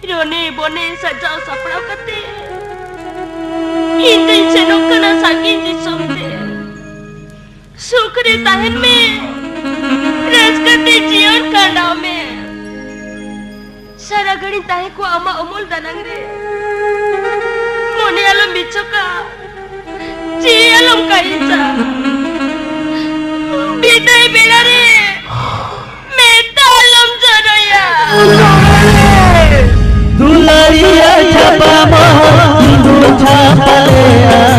Rone bone sajau saplau kate. Inday senok kana saking di somte. Sukre tahan me. Raskate jion kana me. Sara gani tahe ko ama amol danang re. Mone alam bichoka. Ji alam kaisa.